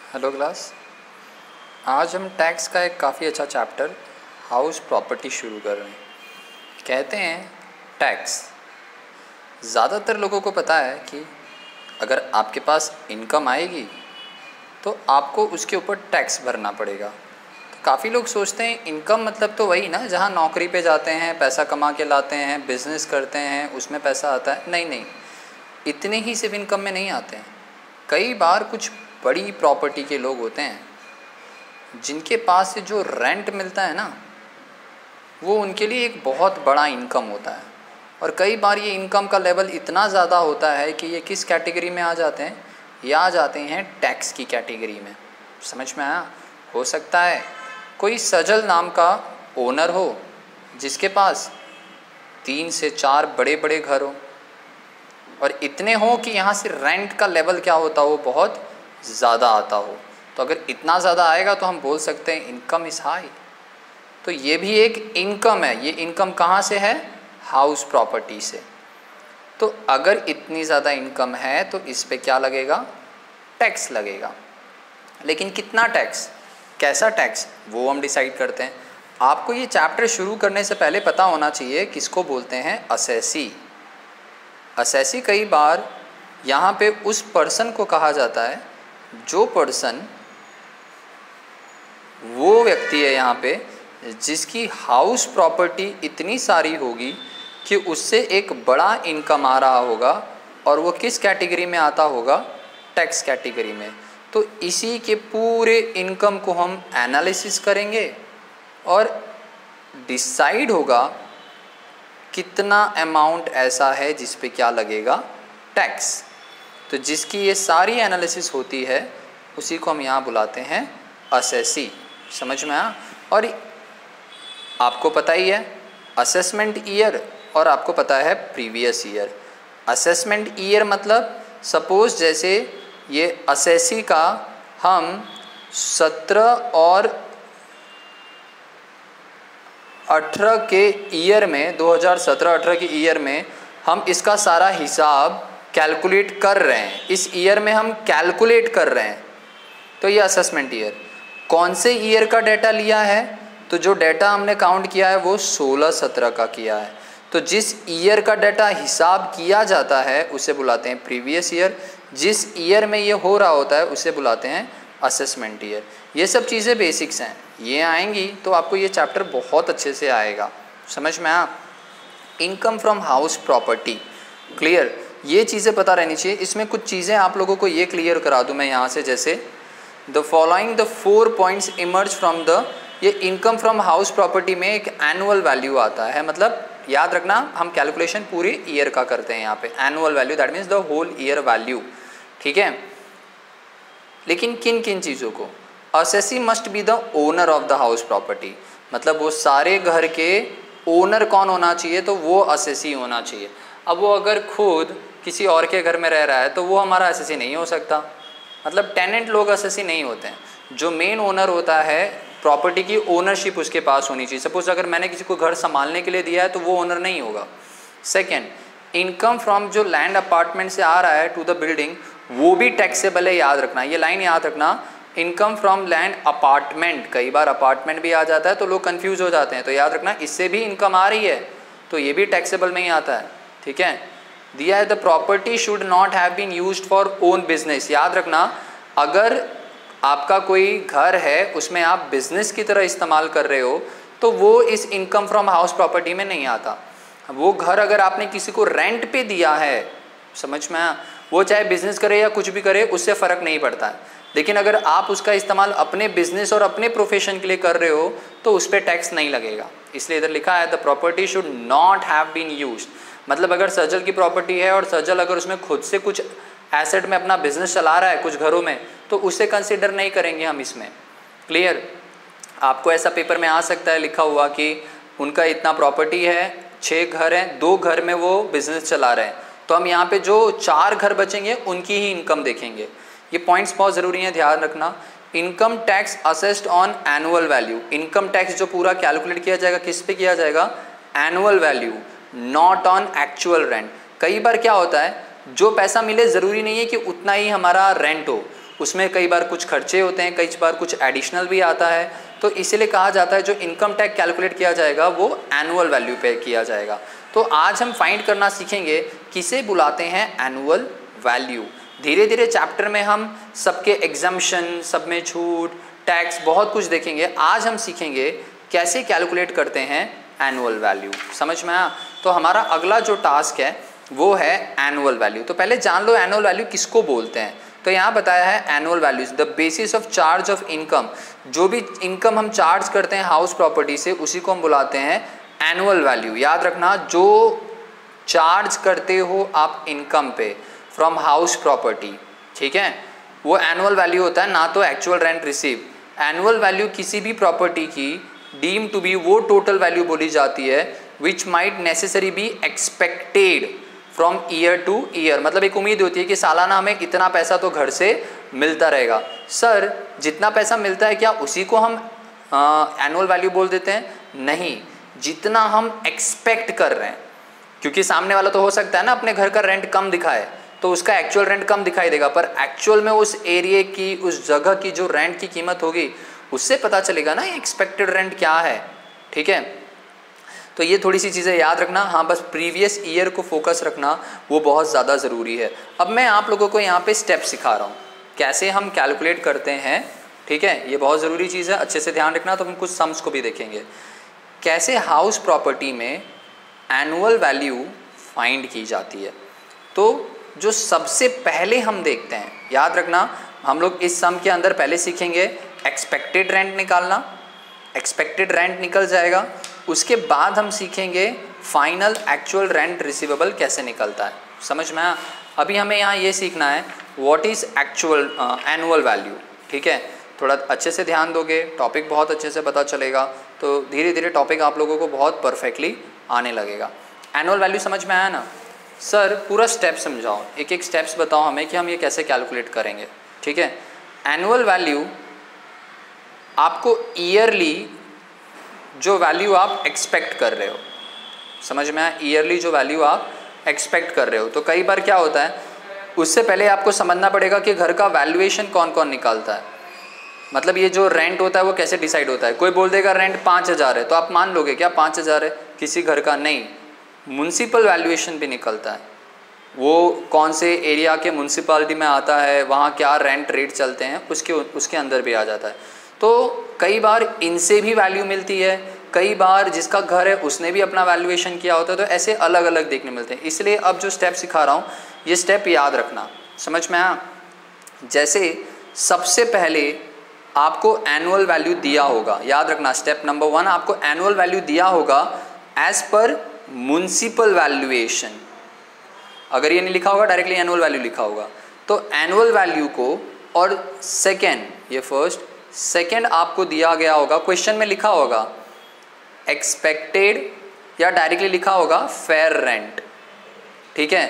Hello class. आज हम tax का एक काफ़ी अच्छा चैप्टर हाउस प्रॉपर्टी शुरू कर रहे हैं। कहते हैं टैक्स, ज़्यादातर लोगों को पता है कि अगर आपके पास इनकम आएगी तो आपको उसके ऊपर टैक्स भरना पड़ेगा। तो काफ़ी लोग सोचते हैं इनकम मतलब तो वही ना, जहाँ नौकरी पे जाते हैं, पैसा कमा के लाते हैं, बिज़नेस करते हैं, उसमें पैसा आता है। नहीं नहीं, इतने ही सिर्फ इनकम में नहीं आते हैं। कई बार कुछ बड़ी प्रॉपर्टी के लोग होते हैं जिनके पास से जो रेंट मिलता है ना, वो उनके लिए एक बहुत बड़ा इनकम होता है। और कई बार ये इनकम का लेवल इतना ज़्यादा होता है कि ये किस कैटेगरी में आ जाते हैं, ये आ जाते हैं टैक्स की कैटेगरी में। समझ में आया? हो सकता है कोई सजल नाम का ओनर हो जिसके पास 3 से 4 बड़े बड़े घर हो और इतने हो कि यहाँ से रेंट का लेवल क्या होता हो, बहुत ज़्यादा आता हो। तो अगर इतना ज़्यादा आएगा तो हम बोल सकते हैं इनकम इज़ हाई। तो ये भी एक इनकम है। ये इनकम कहाँ से है? हाउस प्रॉपर्टी से। तो अगर इतनी ज़्यादा इनकम है तो इस पे क्या लगेगा? टैक्स लगेगा। लेकिन कितना टैक्स, कैसा टैक्स, वो हम डिसाइड करते हैं। आपको ये चैप्टर शुरू करने से पहले पता होना चाहिए किसको बोलते हैं असेसी। असेसी कई बार यहाँ पे उस पर्सन को कहा जाता है जो पर्सन, वो व्यक्ति है यहाँ पे जिसकी हाउस प्रॉपर्टी इतनी सारी होगी कि उससे एक बड़ा इनकम आ रहा होगा। और वो किस कैटेगरी में आता होगा? टैक्स कैटेगरी में। तो इसी के पूरे इनकम को हम एनालिसिस करेंगे और डिसाइड होगा कितना अमाउंट ऐसा है जिस पे क्या लगेगा? टैक्स। तो जिसकी ये सारी एनालिसिस होती है उसी को हम यहाँ बुलाते हैं असेसी। समझ में आया? और आपको पता ही है असेसमेंट ईयर और आपको पता है प्रीवियस ईयर। असेसमेंट ईयर मतलब सपोज जैसे ये असेसी का हम 17 और 18 के ईयर में, 2017-18 के ईयर में हम इसका सारा हिसाब कैलकुलेट कर रहे हैं। इस ईयर में हम कैलकुलेट कर रहे हैं, तो ये असेसमेंट ईयर। कौन से ईयर का डाटा लिया है? तो जो डाटा हमने काउंट किया है वो 16-17 का किया है। तो जिस ईयर का डाटा हिसाब किया जाता है उसे बुलाते हैं प्रीवियस ईयर। जिस ईयर में ये हो रहा होता है उसे बुलाते हैं असेसमेंट ईयर। ये सब चीज़ें बेसिक्स हैं, ये आएंगी तो आपको ये चैप्टर बहुत अच्छे से आएगा। समझ में आया? Income from house property, clear? ये चीज़ें पता रहनी चाहिए। इसमें कुछ चीज़ें आप लोगों को ये क्लियर करा दूँ मैं यहाँ से, जैसे the following the 4 points emerge from the, ये इनकम फ्रॉम हाउस प्रॉपर्टी में एक एनुअल वैल्यू आता है। मतलब याद रखना, हम कैलकुलेशन पूरे ईयर का करते हैं यहाँ पे। Annual value that means the whole year value, ठीक है? लेकिन किन किन चीज़ों को? Assessee must be the owner of the house property, मतलब वो सारे घर के ओनर कौन होना चाहिए? तो वो असेसी होना चाहिए। अब वो अगर खुद किसी और के घर में रह रहा है तो वो हमारा असेसी नहीं हो सकता। मतलब टेनेंट लोग असेसी नहीं होते हैं। जो मेन ओनर होता है प्रॉपर्टी की, ओनरशिप उसके पास होनी चाहिए। सपोज अगर मैंने किसी को घर संभालने के लिए दिया है तो वो ओनर नहीं होगा। सेकेंड, इनकम फ्रॉम जो लैंड अपार्टमेंट से आ रहा है टू द बिल्डिंग, वो भी टैक्सेबल है। याद रखना, ये लाइन याद रखना, इनकम फ्रॉम लैंड अपार्टमेंट। कई बार अपार्टमेंट भी आ जाता है तो लोग कंफ्यूज हो जाते हैं, तो याद रखना इससे भी इनकम आ रही है तो ये भी टैक्सेबल में ही आता है, ठीक है? दिया है the property should not have been used for own business. याद रखना, अगर आपका कोई घर है उसमें आप बिजनेस की तरह इस्तेमाल कर रहे हो तो वो इस इनकम फ्रॉम हाउस प्रॉपर्टी में नहीं आता। वो घर अगर आपने किसी को रेंट पे दिया है, समझ में आया? वो चाहे बिजनेस करे या कुछ भी करे, उससे फ़र्क नहीं पड़ता है। लेकिन अगर आप उसका इस्तेमाल अपने बिजनेस और अपने प्रोफेशन के लिए कर रहे हो तो उस पर टैक्स नहीं लगेगा। इसलिए इधर लिखा है the property should not have been used. मतलब अगर सजल की प्रॉपर्टी है और सजल अगर उसमें खुद से कुछ एसेट में अपना बिजनेस चला रहा है कुछ घरों में, तो उसे कंसिडर नहीं करेंगे हम इसमें, क्लियर? आपको ऐसा पेपर में आ सकता है लिखा हुआ कि उनका इतना प्रॉपर्टी है, 6 घर हैं, 2 घर में वो बिजनेस चला रहे हैं, तो हम यहाँ पे जो 4 घर बचेंगे उनकी ही इनकम देखेंगे। ये पॉइंट्स बहुत ज़रूरी हैं, ध्यान रखना। Income tax assessed on annual value. Income tax जो पूरा कैलकुलेट किया जाएगा किस पे किया जाएगा? Annual value, not on actual rent. कई बार क्या होता है, जो पैसा मिले ज़रूरी नहीं है कि उतना ही हमारा रेंट हो। उसमें कई बार कुछ खर्चे होते हैं, कई बार कुछ एडिशनल भी आता है, तो इसीलिए कहा जाता है जो इनकम टैक्स कैलकुलेट किया जाएगा वो एनुअल वैल्यू पे किया जाएगा। तो आज हम फाइंड करना सीखेंगे किसे बुलाते हैं एनुअल वैल्यू। धीरे धीरे चैप्टर में हम सबके एग्जम्पशन, सब में छूट, टैक्स बहुत कुछ देखेंगे। आज हम सीखेंगे कैसे कैलकुलेट करते हैं एनुअल वैल्यू। समझ में आया? तो हमारा अगला जो टास्क है वो है एनुअल वैल्यू। तो पहले जान लो एनुअल वैल्यू किसको बोलते हैं। तो यहाँ बताया है annual values the basis of charge of income. जो भी इनकम हम चार्ज करते हैं हाउस प्रॉपर्टी से उसी को हम बुलाते हैं एनुअल वैल्यू। याद रखना, जो चार्ज करते हो आप इनकम पे फ्रॉम हाउस प्रॉपर्टी, ठीक है, वो एनुअल वैल्यू होता है, ना तो actual rent receive. Annual value किसी भी प्रॉपर्टी की डीम टू बी वो टोटल वैल्यू बोली जाती है which might necessary be expected from year two year. मतलब एक उम्मीद होती है कि सालाना हमें इतना पैसा तो घर से मिलता रहेगा। सर जितना पैसा मिलता है क्या उसी को हम एनुअल वैल्यू बोल देते हैं? नहीं, जितना हम एक्सपेक्ट कर रहे हैं, क्योंकि सामने वाला तो हो सकता है ना अपने घर का रेंट कम दिखाए तो उसका एक्चुअल रेंट कम दिखाई देगा, पर एक्चुअल में उस एरिया की, उस जगह की जो रेंट की कीमत होगी उससे पता चलेगा ना एक्सपेक्टेड रेंट क्या है। ठीक है, तो ये थोड़ी सी चीज़ें याद रखना। हाँ, बस प्रीवियस ईयर को फोकस रखना वो बहुत ज़्यादा ज़रूरी है। अब मैं आप लोगों को यहाँ पे स्टेप सिखा रहा हूँ कैसे हम कैलकुलेट करते हैं। ठीक है, ये बहुत ज़रूरी चीज़ है, अच्छे से ध्यान रखना। तो हम कुछ सम्स को भी देखेंगे कैसे हाउस प्रॉपर्टी में एनुअल वैल्यू फाइंड की जाती है। तो जो सबसे पहले हम देखते हैं, याद रखना, हम लोग इस सम के अंदर पहले सीखेंगे एक्सपेक्टेड रेंट निकालना। एक्सपेक्टेड रेंट निकल जाएगा, उसके बाद हम सीखेंगे फाइनल एक्चुअल रेंट रिसीवेबल कैसे निकलता है। समझ में आया? अभी हमें यहाँ ये सीखना है what is actual annual value. ठीक है, थोड़ा अच्छे से ध्यान दोगे, टॉपिक बहुत अच्छे से पता चलेगा, तो धीरे धीरे टॉपिक आप लोगों को बहुत परफेक्टली आने लगेगा। एनुअल वैल्यू समझ में आया ना? सर पूरा स्टेप समझाओ, एक एक स्टेप्स बताओ हमें कि हम ये कैसे कैलकुलेट करेंगे। ठीक है, एनुअल वैल्यू आपको ईयरली जो वैल्यू आप एक्सपेक्ट कर रहे हो, समझ में आया? ईयरली जो वैल्यू आप एक्सपेक्ट कर रहे हो। तो कई बार क्या होता है, उससे पहले आपको समझना पड़ेगा कि घर का वैल्यूएशन कौन कौन निकालता है। मतलब ये जो रेंट होता है वो कैसे डिसाइड होता है। कोई बोल देगा रेंट 5,000 है तो आप मान लोगे क्या 5,000 है किसी घर का? नहीं, म्युनिसिपल वैल्यूएशन भी निकलता है। वो कौन से एरिया के म्युनिसिपालिटी में आता है, वहाँ क्या रेंट रेट चलते हैं, उसके अंदर भी आ जाता है। तो कई बार इनसे भी वैल्यू मिलती है, कई बार जिसका घर है उसने भी अपना वैल्यूएशन किया होता है, तो ऐसे अलग अलग देखने मिलते हैं। इसलिए अब जो स्टेप सिखा रहा हूँ ये स्टेप याद रखना। समझ में आया? जैसे सबसे पहले आपको एनुअल वैल्यू दिया होगा, याद रखना स्टेप नंबर 1, आपको एनुअल वैल्यू दिया होगा एज पर म्युनिसिपल वैल्यूएशन। अगर ये नहीं लिखा होगा, डायरेक्टली एनुअल वैल्यू लिखा होगा। तो एनुअल वैल्यू को, और सेकेंड, ये फर्स्ट, सेकेंड आपको दिया गया होगा, क्वेश्चन में लिखा होगा एक्सपेक्टेड या डायरेक्टली लिखा होगा फेयर रेंट। ठीक है,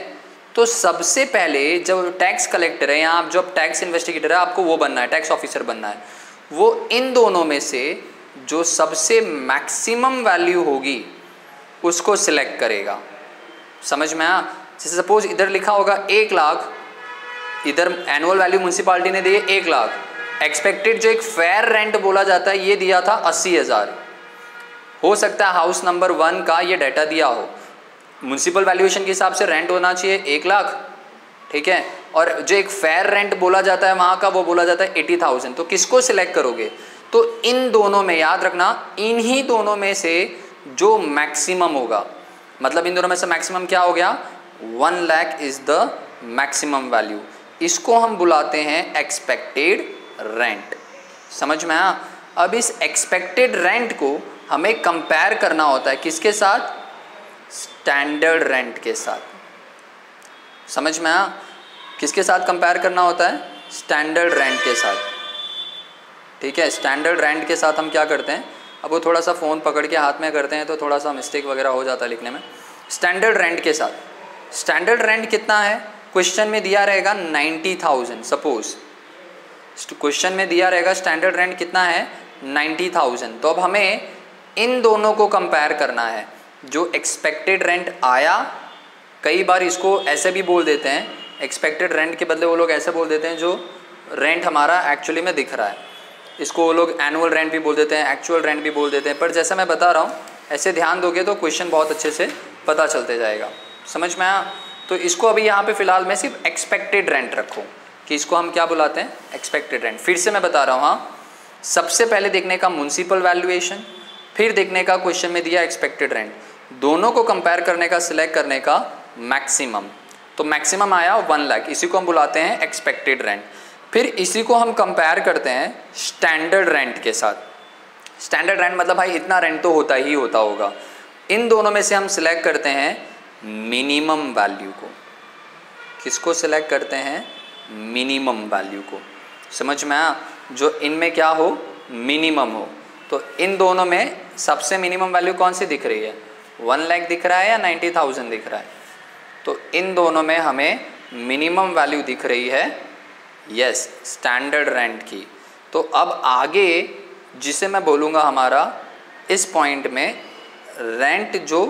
तो सबसे पहले जब टैक्स कलेक्टर है या आप जब टैक्स इन्वेस्टिगेटर है, आपको वो बनना है, टैक्स ऑफिसर बनना है, वो इन दोनों में से जो सबसे मैक्सिमम वैल्यू होगी उसको सिलेक्ट करेगा। समझ में आया? जैसे सपोज इधर लिखा होगा 1 लाख, इधर एनुअल वैल्यू म्युनिसिपालिटी ने दी है 1 लाख, एक्सपेक्टेड जो एक फेयर रेंट बोला जाता है ये दिया था 80,000। हो सकता है हाउस नंबर 1 का ये डाटा दिया हो, म्युनिसिपल वैल्यूएशन के हिसाब से रेंट होना चाहिए 1 लाख। ठीक है, और जो एक फेयर रेंट बोला जाता है वहाँ का वो बोला जाता है 80,000। तो किसको सिलेक्ट करोगे? तो इन दोनों में, याद रखना, इन्हीं दोनों में से जो मैक्सिमम होगा, मतलब इन दोनों में से मैक्सिमम क्या हो गया, 1 lakh is the maximum value. इसको हम बुलाते हैं एक्सपेक्टेड रेंट। समझ में आया? अब इस एक्सपेक्टेड रेंट को हमें कंपेयर करना होता है किसके साथ? स्टैंडर्ड रेंट के साथ। समझ में आया? किसके साथ कंपेयर करना होता है? स्टैंडर्ड रेंट के साथ। ठीक है, स्टैंडर्ड रेंट के साथ हम क्या करते हैं, अब वो थोड़ा सा फ़ोन पकड़ के हाथ में करते हैं तो थोड़ा सा मिस्टेक वगैरह हो जाता है लिखने में। स्टैंडर्ड रेंट के साथ, स्टैंडर्ड रेंट कितना है? क्वेश्चन में दिया रहेगा 90,000। सपोज क्वेश्चन में दिया रहेगा स्टैंडर्ड रेंट कितना है, 90,000। तो अब हमें इन दोनों को कंपेयर करना है। जो एक्सपेक्टेड रेंट आया, कई बार इसको ऐसे भी बोल देते हैं, एक्सपेक्टेड रेंट के बदले वो लोग ऐसे बोल देते हैं जो रेंट हमारा एक्चुअली में दिख रहा है। इसको वो लोग एनुअल रेंट भी बोल देते हैं, एक्चुअल रेंट भी बोल देते हैं, पर जैसा मैं बता रहा हूँ ऐसे ध्यान दोगे तो क्वेश्चन बहुत अच्छे से पता चलते जाएगा। समझ में आया? तो इसको अभी यहाँ पे फिलहाल मैं सिर्फ एक्सपेक्टेड रेंट रखूँ कि इसको हम क्या बुलाते हैं, एक्सपेक्टेड रेंट। फिर से मैं बता रहा हूँ, हाँ, सबसे पहले देखने का म्युनिसिपल वैल्यूएशन, फिर देखने का क्वेश्चन में दिया एक्सपेक्टेड रेंट, दोनों को कंपेयर करने का, सिलेक्ट करने का मैक्सिमम। तो मैक्सिमम आया 1 लाख, इसी को हम बुलाते हैं एक्सपेक्टेड रेंट। फिर इसी को हम कंपेयर करते हैं स्टैंडर्ड रेंट के साथ। स्टैंडर्ड रेंट मतलब भाई इतना रेंट तो होता ही होता होगा। इन दोनों में से हम सिलेक्ट करते हैं मिनिमम वैल्यू को। किसको सिलेक्ट करते हैं? मिनिमम वैल्यू को। समझ में आया? जो इनमें क्या हो, मिनिमम हो। तो इन दोनों में सबसे मिनिमम वैल्यू कौन सी दिख रही है? 1 लाख दिख रहा है या 90,000 दिख रहा है? तो इन दोनों में हमें मिनिमम वैल्यू दिख रही है, यस, स्टैंडर्ड रेंट की। तो अब आगे जिसे मैं बोलूँगा हमारा इस पॉइंट में रेंट, जो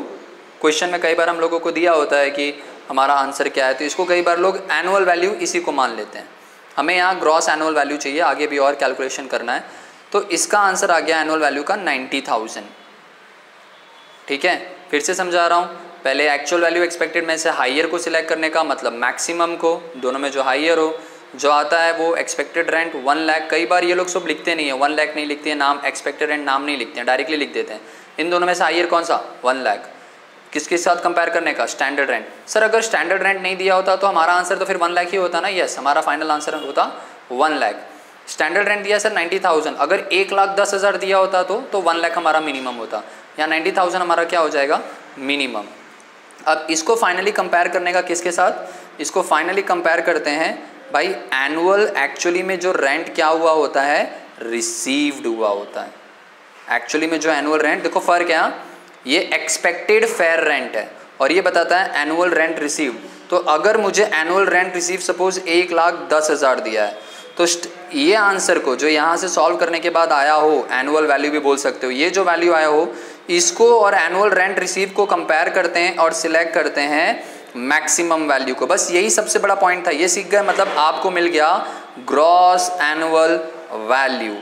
क्वेश्चन में कई बार हम लोगों को दिया होता है कि हमारा आंसर क्या है, तो इसको कई बार लोग एनुअल वैल्यू इसी को मान लेते हैं। हमें यहाँ ग्रॉस एनुअल वैल्यू चाहिए, आगे भी और कैलकुलेशन करना है। तो इसका आंसर आ गया एनुअल वैल्यू का 90,000। ठीक है, फिर से समझा रहा हूँ। पहले एक्चुअल वैल्यू एक्सपेक्टेड में से हाइयर को सिलेक्ट करने का, मतलब मैक्सिमम को, दोनों में जो हाइयर हो, जो आता है वो एक्सपेक्टेड रेंट 1 लाख। कई बार ये लोग सब लिखते नहीं है, 1 लाख नहीं लिखते हैं, नाम एक्सपेक्टेड रेंट नाम नहीं लिखते हैं, डायरेक्टली लिख देते हैं। इन दोनों में से हाइयर कौन सा? 1 लाख। किसके साथ कंपेयर करने का? Standard rent. सर अगर स्टैंडर्ड रेंट नहीं दिया होता तो हमारा आंसर तो फिर 1 लाख ही होता ना। यस, हमारा फाइनल आंसर होता 1 लाख। स्टैंडर्ड रेंट दिया सर 90,000, अगर 1,10,000 दिया होता तो 1 लाख हमारा मिनिमम होता। यहाँ 90,000 हमारा क्या हो जाएगा? मिनिमम। अब इसको फाइनली कंपेयर करने का किसके साथ? इसको फाइनली कंपेयर करते हैं भाई एनुअल, एक्चुअली में जो रेंट क्या हुआ होता है, रिसीव्ड हुआ होता है। एक्चुअली में जो एनुअल रेंट, देखो फर्क है, ये एक्सपेक्टेड फेयर रेंट है और ये बताता है एनुअल रेंट रिसीव्ड। तो अगर मुझे एनुअल रेंट रिसीव सपोज 1,10,000 दिया है, तो ये आंसर को जो यहाँ से सॉल्व करने के बाद आया हो, एनुअल वैल्यू भी बोल सकते हो, ये जो वैल्यू आया हो, इसको और एनुअल रेंट रिसीव को कंपेयर करते हैं और सिलेक्ट करते हैं मैक्सिमम वैल्यू को। बस यही सबसे बड़ा पॉइंट था, ये सीख गए, मतलब आपको मिल गया ग्रॉस एनुअल वैल्यू।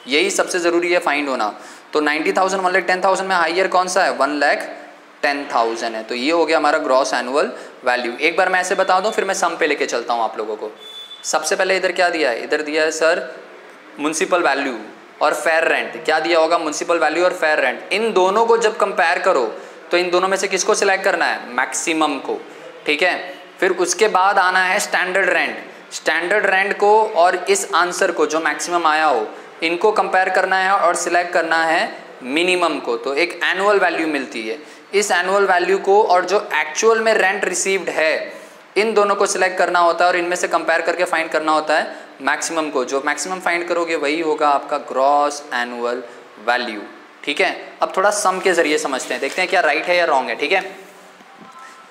यही सबसे ज़रूरी है फाइंड होना। तो 90,000 1,10,000 में हाइयर कौन सा है? 1,10,000 है। तो ये हो गया हमारा ग्रॉस एनुअल वैल्यू। एक बार मैं ऐसे बता दूं, फिर मैं सम पे लेके चलता हूँ आप लोगों को। सबसे पहले इधर क्या दिया है? इधर दिया है सर म्युनिसिपल वैल्यू और फेयर रेंट। क्या दिया होगा? म्युनिसिपल वैल्यू और फेयर रेंट। इन दोनों को जब कंपेयर करो तो इन दोनों में से किसको सिलेक्ट करना है? मैक्सिमम को। ठीक है, फिर उसके बाद आना है स्टैंडर्ड रेंट। स्टैंडर्ड रेंट को और इस आंसर को जो मैक्सिमम आया हो, इनको कंपेयर करना है और सिलेक्ट करना है मिनिमम को। तो एक एनुअल वैल्यू मिलती है। इस एनुअल वैल्यू को और जो एक्चुअल में रेंट रिसीव्ड है, इन दोनों को सिलेक्ट करना होता है और इनमें से कंपेयर करके फाइंड करना होता है मैक्सिमम को। जो मैक्सिमम फाइंड करोगे वही होगा आपका ग्रॉस एनुअल वैल्यू। ठीक है, अब थोड़ा सम के जरिए समझते हैं, देखते हैं क्या राइट है या रॉन्ग है। ठीक है,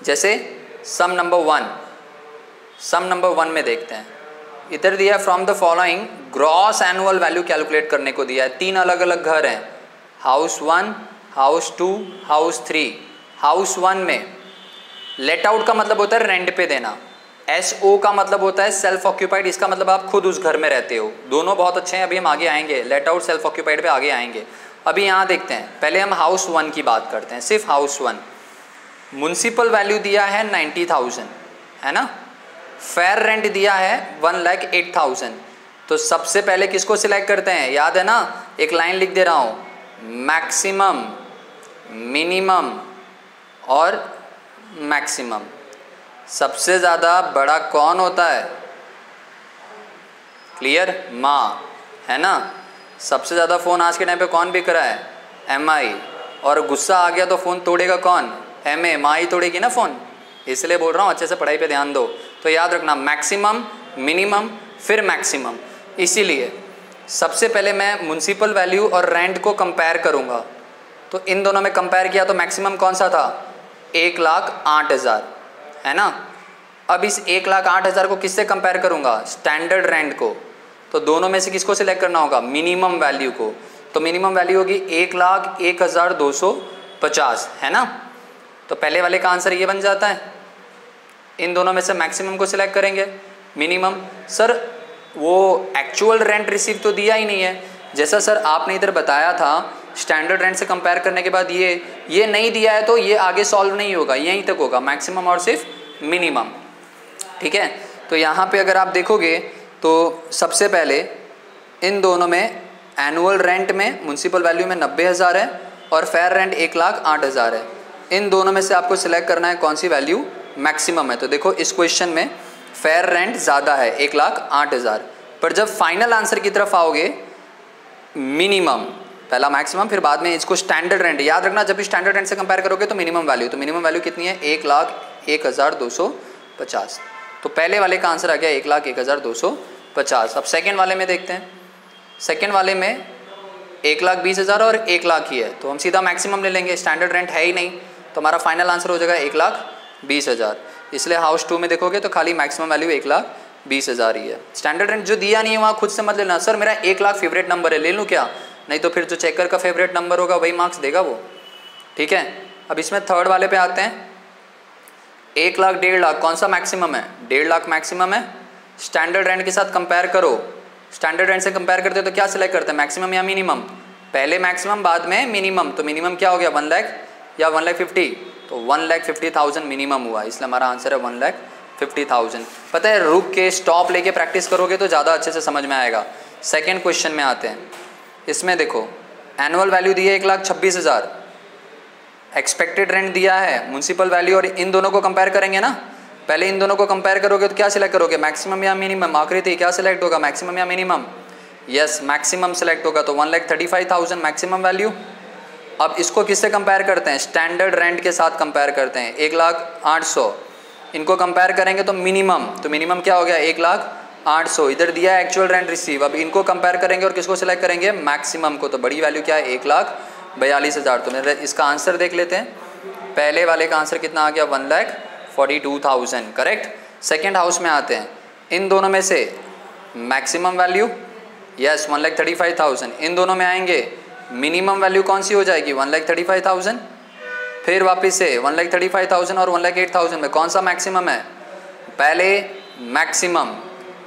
जैसे सम नंबर 1 में देखते हैं। इधर दिया from the following gross annual value calculate करने को दिया है। 3 अलग अलग घर हैं, हाउस 1, हाउस 2, हाउस 3। हाउस 1 में लेट आउट का मतलब होता है रेंट पे देना, SO का मतलब होता है सेल्फ ऑक्यूपाइड, इसका मतलब आप खुद उस घर में रहते हो। दोनों बहुत अच्छे हैं, अभी हम आगे आएंगे, लेट आउट सेल्फ ऑक्यूपाइड पे आगे आएंगे। अभी यहाँ देखते हैं, पहले हम हाउस 1 की बात करते हैं, सिर्फ हाउस 1। म्युनिसिपल वैल्यू दिया है 90,000, है ना। फेयर रेंट दिया है 1,08,000। तो सबसे पहले किसको सिलेक्ट करते हैं? याद है ना, एक लाइन लिख दे रहा हूँ, मैक्सिमम, मिनिमम और मैक्सिमम। सबसे ज़्यादा बड़ा कौन होता है? क्लियर? माँ, है ना। सबसे ज़्यादा फ़ोन आज के टाइम पे कौन बिक रहा है? MI। और गुस्सा आ गया तो फ़ोन तोड़ेगा कौन? MA। माँ ही तोड़ेगी ना फ़ोन, इसलिए बोल रहा हूँ अच्छे से पढ़ाई पे ध्यान दो। तो याद रखना, मैक्सिमम, मिनिमम, फिर मैक्सिमम। इसीलिए सबसे पहले मैं म्युनिसिपल वैल्यू और रेंट को कंपेयर करूँगा। तो इन दोनों में कंपेयर किया तो मैक्सिमम कौन सा था? 1,08,000, है ना। अब इस 1,08,000 को किससे कंपेयर करूँगा? स्टैंडर्ड रेंट को। तो दोनों में से किसको सिलेक्ट करना होगा? मिनिमम वैल्यू को। तो मिनिमम वैल्यू होगी 1,01,250, है ना। तो पहले वाले का आंसर ये बन जाता है। इन दोनों में से मैक्सिमम को सिलेक्ट करेंगे, मिनिमम। सर वो एक्चुअल रेंट रिसीव तो दिया ही नहीं है। जैसा सर आपने इधर बताया था स्टैंडर्ड रेंट से कंपेयर करने के बाद ये नहीं दिया है तो ये आगे सॉल्व नहीं होगा, यहीं तक होगा मैक्सिमम और सिर्फ मिनिमम। ठीक है, तो यहाँ पे अगर आप देखोगे तो सबसे पहले इन दोनों में एनुअल रेंट में म्युनिसिपल वैल्यू में 90,000 है और फेयर रेंट 1,08,000 है। इन दोनों में से आपको सिलेक्ट करना है कौन सी वैल्यू मैक्सिमम है। तो देखो इस क्वेश्चन में फेयर रेंट ज़्यादा है 1,08,000, पर जब फाइनल आंसर की तरफ आओगे मिनिमम, पहला मैक्सिमम फिर बाद में इसको स्टैंडर्ड रेंट, याद रखना जब भी स्टैंडर्ड रेंट से कंपेयर करोगे तो मिनिमम वैल्यू कितनी है 1,01,250। तो पहले वाले का आंसर आ गया 1,01,250। अब सेकेंड वाले में देखते हैं, सेकेंड वाले में 1,20,000 और 1,00,000 ही है तो हम सीधा मैक्सिमम ले लेंगे, स्टैंडर्ड रेंट है ही नहीं तो हमारा फाइनल आंसर हो जाएगा 1,20,000। इसलिए हाउस 2 में देखोगे तो खाली मैक्सिमम वैल्यू 1,20,000 ही है। स्टैंडर्ड रेंट जो दिया नहीं है वहाँ खुद से मत लेना, सर मेरा 1,00,000 फेवरेट नंबर है ले लूँ क्या, नहीं तो फिर जो चेकर का फेवरेट नंबर होगा वही मार्क्स देगा वो। ठीक है, अब इसमें थर्ड वाले पे आते हैं। 1,00,000 1,50,000 कौन सा मैक्सिमम है, 1,50,000 मैक्सिमम है। स्टैंडर्ड रेंट के साथ कंपेयर करो, स्टैंडर्ड रेंट से कंपेयर करते हो तो क्या सिलेक्ट करते हैं मैक्सिमम या मिनिमम, पहले मैक्सिमम बाद में मिनिमम, तो मिनिमम क्या हो गया 1,00,000 या 1,50,000, तो 1,50,000 मिनिमम हुआ, इसलिए हमारा आंसर है 1,50,000। पता है रुक के स्टॉप लेके प्रैक्टिस करोगे तो ज़्यादा अच्छे से समझ में आएगा। सेकेंड क्वेश्चन में आते हैं, इसमें देखो एनुअल वैल्यू दी है 1,26,000, एक्सपेक्टेड रेंट दिया है म्युनिसिपल वैल्यू, और इन दोनों को कंपेयर करेंगे ना, पहले इन दोनों को कंपेयर करोगे तो क्या सिलेक्ट करोगे मैक्सिमम या मिनिमम, आकृति क्या सिलेक्ट होगा मैक्सिमम या मिनिमम, यस मैक्सिमम सिलेक्ट होगा, तो 1,35,000 मैक्सिमम वैल्यू। अब इसको किससे कंपेयर करते हैं, स्टैंडर्ड रेंट के साथ कंपेयर करते हैं 1,08,000, इनको कंपेयर करेंगे तो मिनिमम क्या हो गया 1,08,000, इधर दिया है एक्चुअल रेंट रिसीव, अब इनको कंपेयर करेंगे और किसको सिलेक्ट करेंगे मैक्सिमम को, तो बड़ी वैल्यू क्या है 1,42,000। तो मेरे इसका आंसर देख लेते हैं, पहले वाले का आंसर कितना आ गया 1,42,000 करेक्ट। सेकेंड हाउस में आते हैं, इन दोनों में से मैक्सिमम वैल्यू यस 1,35,000, इन दोनों में आएंगे मिनिमम वैल्यू कौन सी हो जाएगी 1,35,000, फिर वापस से 1,35,000 और 1,08,000 में कौन सा मैक्सिमम है, पहले मैक्सिमम,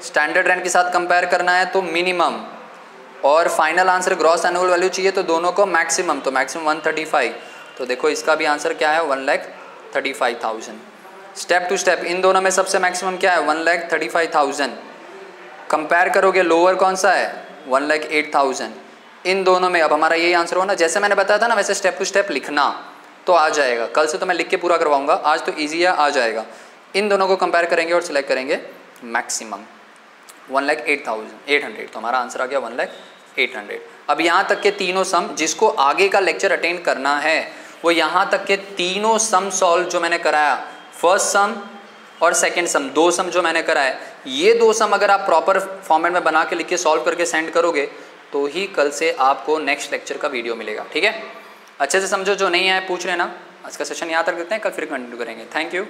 स्टैंडर्ड रेंट के साथ कंपेयर करना है तो मिनिमम, और final answer gross annual value चाहिए तो दोनों को मैक्सिमम, तो मैक्सिमम 135, तो देखो इसका भी आंसर क्या है 1,35,000। स्टेप टू स्टेप इन दोनों में सबसे मैक्सिमम क्या है 1,35,000, कंपेयर करोगे लोअर कौन सा है 1,08,000, इन दोनों में अब हमारा यही आंसर होना, जैसे मैंने बताया था ना वैसे स्टेप टू स्टेप लिखना तो आ जाएगा, कल से तो मैं लिख के पूरा करवाऊंगा, आज तो ईजी है आ जाएगा। इन दोनों को कंपेयर करेंगे और सिलेक्ट करेंगे मैक्सिमम 1,08,800, तो हमारा आंसर आ गया 1,08,000। अब यहाँ तक के तीनों सम, जिसको आगे का लेक्चर अटेंड करना है वो यहाँ तक के तीनों सम सॉल्व जो मैंने कराया, फर्स्ट सम और सेकेंड सम, दो सम जो मैंने कराया, ये दो सम अगर आप प्रॉपर फॉर्मेट में बना के लिख के सॉल्व करके सेंड करोगे तो ही कल से आपको नेक्स्ट लेक्चर का वीडियो मिलेगा। ठीक है, अच्छे से समझो, जो नहीं आए पूछ लेना। आज का सेशन यहाँ तक रखते हैं, कल फिर कंटिन्यू करेंगे। Thank you.